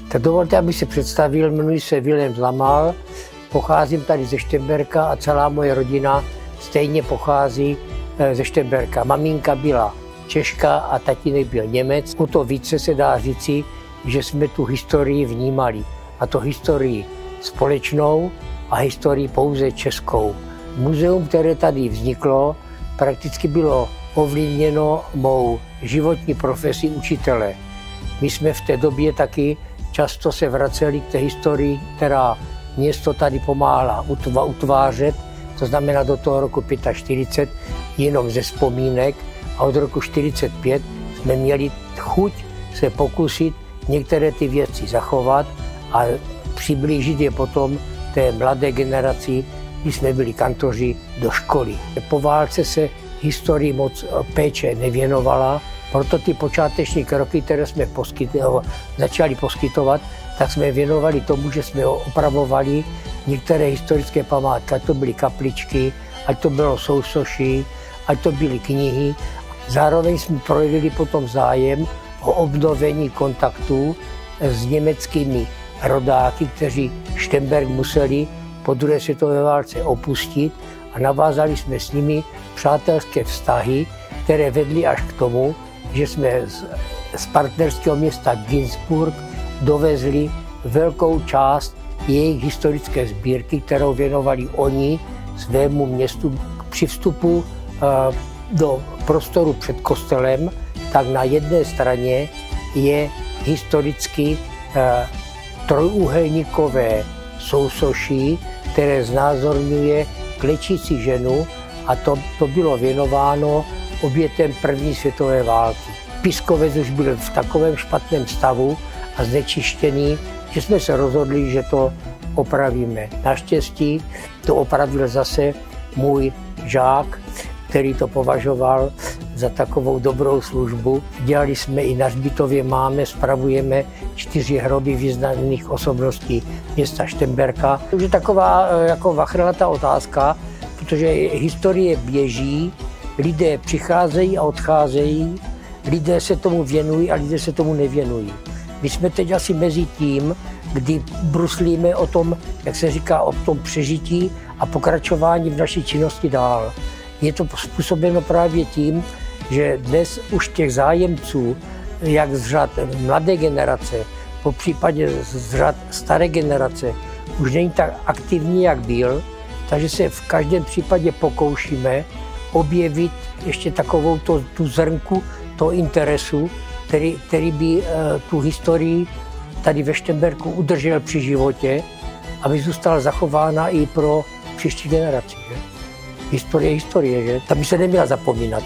Tak dovolte, abych se představil, jmenuji se Vilém Zlamal, pocházím tady ze Šternberka a celá moje rodina stejně pochází ze Šternberka. Maminka byla Češka a tatínek byl Němec. O to více se dá říci, že jsme tu historii vnímali. A to historii společnou a historii pouze českou. Muzeum, které tady vzniklo, prakticky bylo ovlivněno mou životní profesí učitele. My jsme v té době taky často se vraceli k té historii, která město tady pomáhala utvářet, to znamená do toho roku 45, jenom ze vzpomínek, a od roku 45 jsme měli chuť se pokusit některé ty věci zachovat a přiblížit je potom té mladé generaci, když jsme byli kantoři, do školy. Po válce se historii moc péče nevěnovala, proto ty počáteční kroky, které jsme začali poskytovat, tak jsme věnovali tomu, že jsme opravovali některé historické památky, ať to byly kapličky, ať to bylo sousoší, ať to byly knihy. Zároveň jsme projevili potom zájem o obnovení kontaktů s německými rodáky, kteří Šternberk museli po druhé světové válce opustit, a navázali jsme s nimi přátelské vztahy, které vedly až k tomu, že jsme z partnerského města Günzburg dovezli velkou část jejich historické sbírky, kterou věnovali oni svému městu. Při vstupu do prostoru před kostelem, tak na jedné straně je historicky trojúhelníkové sousoší, které znázorňuje klečící ženu, a to bylo věnováno obětem první světové války. Pískovec už byl v takovém špatném stavu a znečištěný, že jsme se rozhodli, že to opravíme. Naštěstí to opravil zase můj žák, který to považoval za takovou dobrou službu. Dělali jsme i na hřbitově, spravujeme 4 hroby významných osobností města Šternberka. To je taková jako vachrlatá otázka, protože historie běží, lidé přicházejí a odcházejí, lidé se tomu věnují a lidé se tomu nevěnují. My jsme teď asi mezi tím, kdy bruslíme o tom, jak se říká, o tom přežití a pokračování v naší činnosti dál. Je to způsobeno právě tím, že dnes už těch zájemců, jak z řad mladé generace, po případě z řad staré generace, už není tak aktivní, jak byl, takže se v každém případě pokoušíme objevit ještě takovou tu zrnku toho interesu, který by tu historii tady ve Šternberku udržel při životě, aby zůstala zachována i pro příští generaci. Že? Historie, že? Ta by se neměla zapomínat.